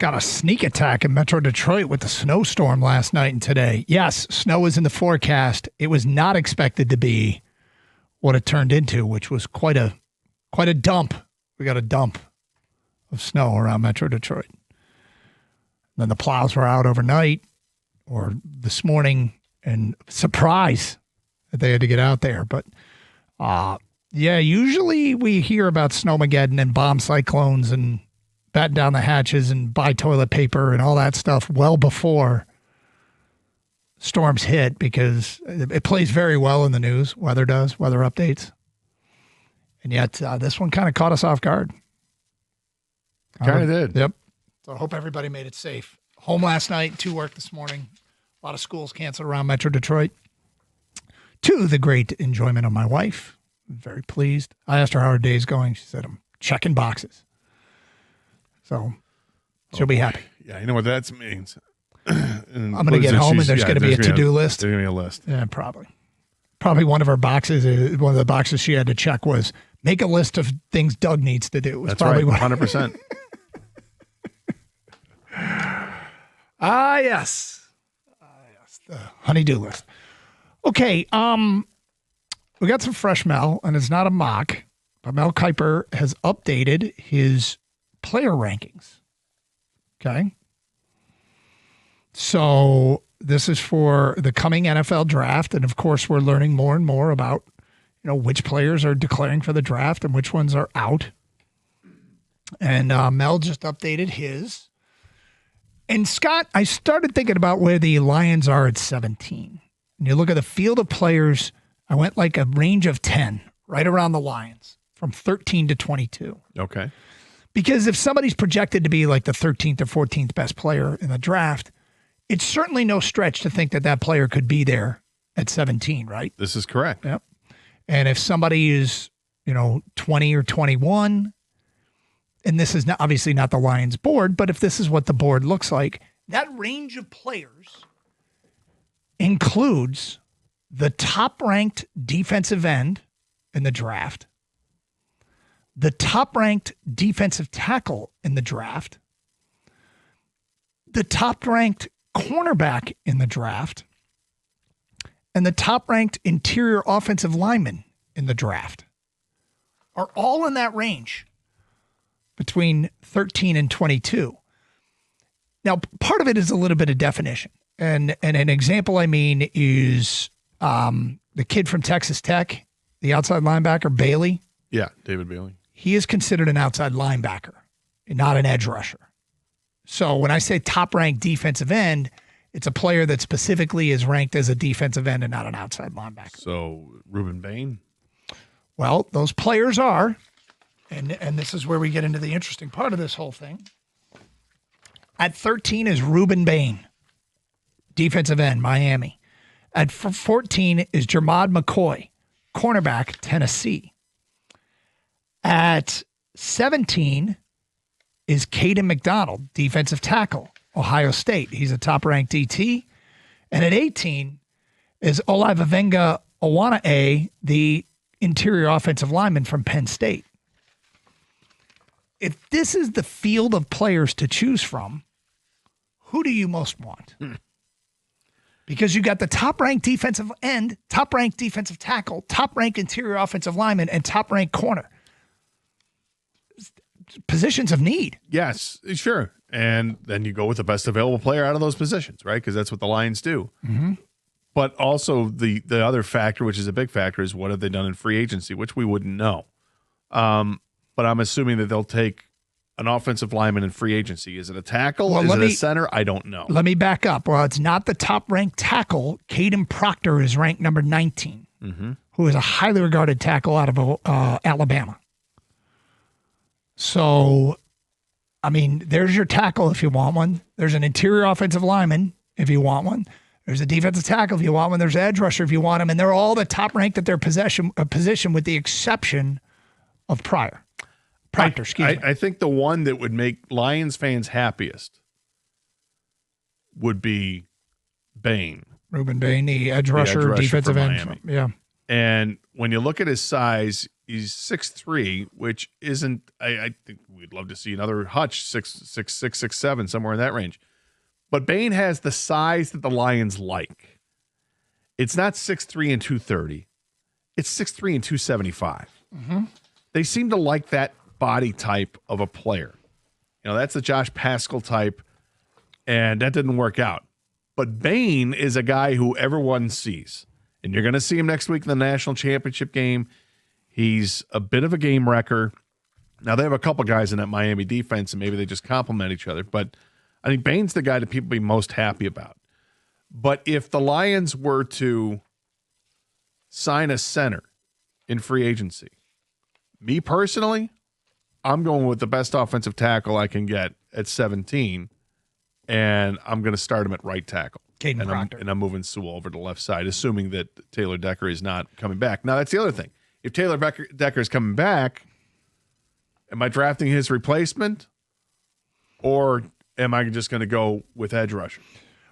got a sneak attack in Metro Detroit with the snowstorm last night and today. Yes, snow was in the forecast. It was not expected to be what it turned into, which was quite a dump. We got a dump of snow around Metro Detroit. Then the plows were out overnight or this morning, and surprise that they had to get out there. But yeah, usually we hear about Snowmageddon and bomb cyclones and batten down the hatches and buy toilet paper and all that stuff well before storms hit, because it plays very well in the news. Weather updates. And yet this one kind of caught us off guard. Kind of did. Yep. So I hope everybody made it safe. Home last night, to work this morning. A lot of schools canceled around Metro Detroit. To the great enjoyment of my wife. Very pleased. I asked her how her day's going. She said, I'm checking boxes. So she'll be happy. Yeah, you know what that means. I'm going to get home and there's going to be a to-do list. There's going to be a list. Yeah, probably. Probably one of her boxes, one of the boxes she had to check was make a list of things Doug needs to do. That's probably right, 100%. Yes. Yes, the honey-do list. Okay, we got some fresh Mel, and it's not a mock, but Mel Kiper has updated his player rankings. Okay? So this is for the coming NFL draft, and of course we're learning more and more about, which players are declaring for the draft and which ones are out. And Mel just updated his. And Scott, I started thinking about where the Lions are at 17. And you look at the field of players, I went like a range of 10, right around the Lions, from 13 to 22. Okay. Because if somebody's projected to be like the 13th or 14th best player in the draft, it's certainly no stretch to think that player could be there at 17, right? This is correct. Yep. And if somebody is, 20 or 21, and this is obviously not the Lions board, but if this is what the board looks like, that range of players includes the top-ranked defensive end in the draft, the top-ranked defensive tackle in the draft, the top-ranked cornerback in the draft, and the top-ranked interior offensive lineman in the draft are all in that range between 13 and 22. Now, part of it is a little bit of definition. And an example I mean is the kid from Texas Tech, the outside linebacker, Bailey. Yeah, David Bailey. He is considered an outside linebacker, not an edge rusher. So when I say top-ranked defensive end, it's a player that specifically is ranked as a defensive end and not an outside linebacker. So Ruben Bain? Well, those players are, and this is where we get into the interesting part of this whole thing. At 13 is Ruben Bain, defensive end, Miami. At 14 is Jermod McCoy, cornerback, Tennessee. At 17 is Caden McDonald, defensive tackle, Ohio State. He's a top-ranked DT. And at 18 is Olayivavenga Owana, the interior offensive lineman from Penn State. If this is the field of players to choose from, who do you most want? Because you got the top-ranked defensive end, top-ranked defensive tackle, top-ranked interior offensive lineman, and top-ranked corner. Positions of need. Yes, sure. And then you go with the best available player out of those positions, right? Because that's what the Lions do. Mm-hmm. But also the other factor, which is a big factor, is what have they done in free agency, which we wouldn't know. But I'm assuming that they'll take an offensive lineman in free agency. Is it a tackle? Is it a center? I don't know. Let me back up. Well, it's not the top-ranked tackle. Caden Proctor is ranked number 19, who is a highly regarded tackle out of Alabama. So, I mean, there's your tackle if you want one. There's an interior offensive lineman if you want one. There's a defensive tackle if you want one. There's an edge rusher if you want them. And they're all the top-ranked at their position with the exception of Proctor. I think the one that would make Lions fans happiest would be Bain. Ruben Bain, the edge rusher, defensive end. Yeah. And when you look at his size, He's 6'3", which isn't. I think we'd love to see another Hutch 6'6", 6'7", somewhere in that range. But Bain has the size that the Lions like. It's not 6'3" and 230. It's 6'3" and 275. Mm-hmm. They seem to like that body type of a player. That's the Josh Paschal type, and that didn't work out. But Bain is a guy who everyone sees, and you're going to see him next week in the national championship game. He's a bit of a game wrecker. Now, they have a couple guys in that Miami defense, and maybe they just complement each other. But I think Bain's the guy that people be most happy about. But if the Lions were to sign a center in free agency, me personally, I'm going with the best offensive tackle I can get at 17, and I'm going to start him at right tackle. Caden Proctor. And I'm moving Sewell over to the left side, assuming that Taylor Decker is not coming back. Now, that's the other thing. If Taylor Decker is coming back, am I drafting his replacement, or am I just going to go with edge rusher?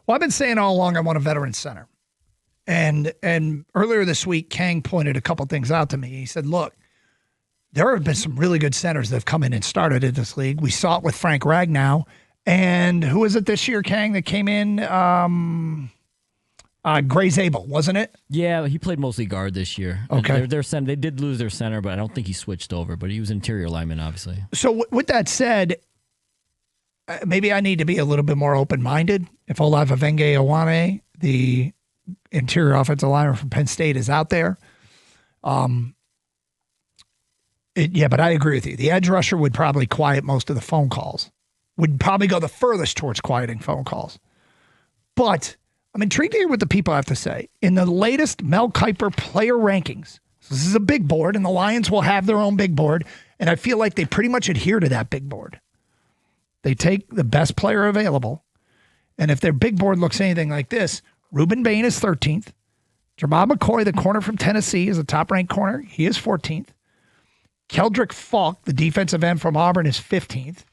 Well, I've been saying all along I want a veteran center. And earlier this week, Kang pointed a couple things out to me. He said, look, there have been some really good centers that have come in and started in this league. We saw it with Frank Ragnow. And who was it this year, Kang, that came in? Gray Zabel, wasn't it? Yeah, he played mostly guard this year. Okay. Their center, they did lose their center, but I don't think he switched over. But he was interior lineman, obviously. So with that said, maybe I need to be a little bit more open-minded. If Olave Avenge-Owane, the interior offensive lineman from Penn State, is out there. But I agree with you. The edge rusher would probably quiet most of the phone calls. Would probably go the furthest towards quieting phone calls. But I'm intrigued to hear what the people have to say. In the latest Mel Kiper player rankings, so this is a big board, and the Lions will have their own big board, and I feel like they pretty much adhere to that big board. They take the best player available, and if their big board looks anything like this, Reuben Bain is 13th. Jamal McCoy, the corner from Tennessee, is a top-ranked corner. He is 14th. Keldrick Falk, the defensive end from Auburn, is 15th.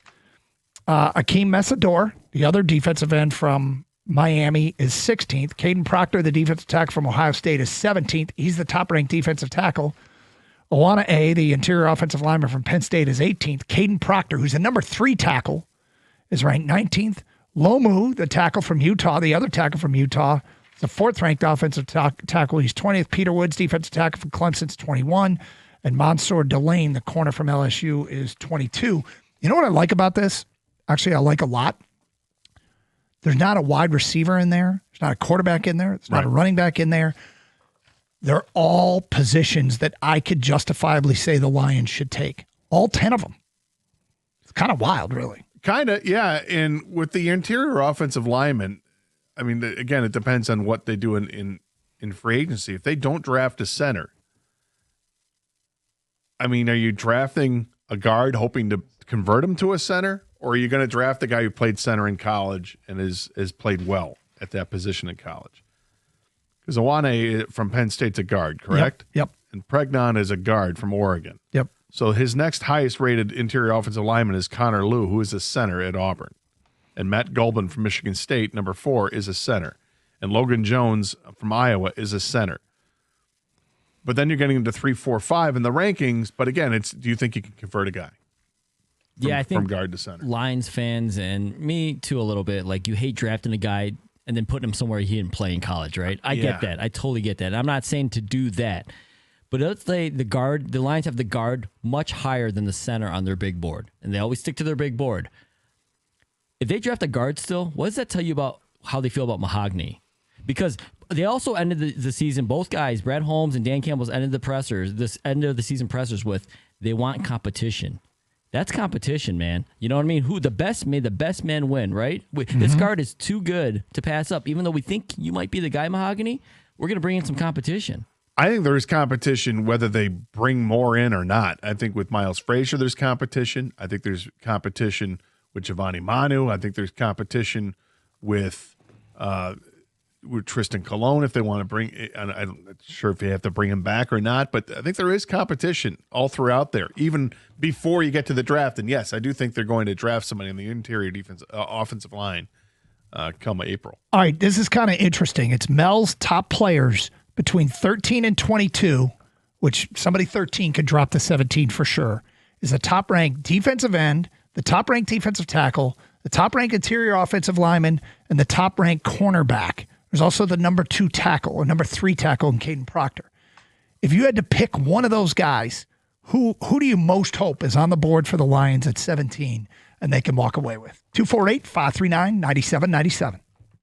Akeem Mesador, the other defensive end from Miami, is 16th. Caden Proctor, the defensive tackle from Ohio State, is 17th. He's the top-ranked defensive tackle. Owana A, the interior offensive lineman from Penn State, is 18th. Caden Proctor, who's the number 3 tackle, is ranked 19th. Lomu, the tackle from Utah, the other tackle from Utah, is the 4th-ranked offensive tackle. He's 20th. Peter Woods, defensive tackle from Clemson, is 21. And Mansour Delane, the corner from LSU, is 22. You know what I like about this? Actually, I like a lot. There's not a wide receiver in there. There's not a quarterback in there. There's not a running back in there. They're all positions that I could justifiably say the Lions should take. All 10 of them. It's kind of wild, really. Kind of, yeah. And with the interior offensive linemen, I mean, again, it depends on what they do in free agency. If they don't draft a center, I mean, are you drafting a guard hoping to convert him to a center? Or are you going to draft the guy who played center in college and has played well at that position in college? Because Owane from Penn State's a guard, correct? Yep. And Pregnon is a guard from Oregon. Yep. So his next highest rated interior offensive lineman is Connor Liu, who is a center at Auburn. And Matt Golban from Michigan State, number 4, is a center. And Logan Jones from Iowa is a center. But then you're getting into 3, 4, 5 in the rankings. But again, it's do you think you can convert a guy? I think from guard to center. Lions fans and me too a little bit, like you hate drafting a guy and then putting him somewhere he didn't play in college, right? I get that. I totally get that. I'm not saying to do that. But let's say the Lions have the guard much higher than the center on their big board. And they always stick to their big board. If they draft a guard still, what does that tell you about how they feel about Mahogany? Because they also ended the season, both guys, Brad Holmes and Dan Campbell's ended this end of the season pressers with they want competition. That's competition, man. You know what I mean? Who the best made the best man win, right? This guard is too good to pass up. Even though we think you might be the guy, Mahogany, we're going to bring in some competition. I think there is competition whether they bring more in or not. I think with Miles Frazier, there's competition. I think there's competition with Giovanni Manu. I think there's competition with Tristan Colon if they want to bring. I'm not sure if you have to bring him back or not, but I think there is competition all throughout there, even before you get to the draft. And yes, I do think they're going to draft somebody in the interior defense, offensive line come April. All right, this is kind of interesting. It's Mel's top players between 13 and 22 which somebody 13 could drop to 17 for sure, is the top-ranked defensive end, the top-ranked defensive tackle, the top-ranked interior offensive lineman, and the top-ranked cornerback. There's also the number 2 tackle or number 3 tackle in Caden Proctor. If you had to pick one of those guys, who do you most hope is on the board for the Lions at 17 and they can walk away with? 248-539-9797.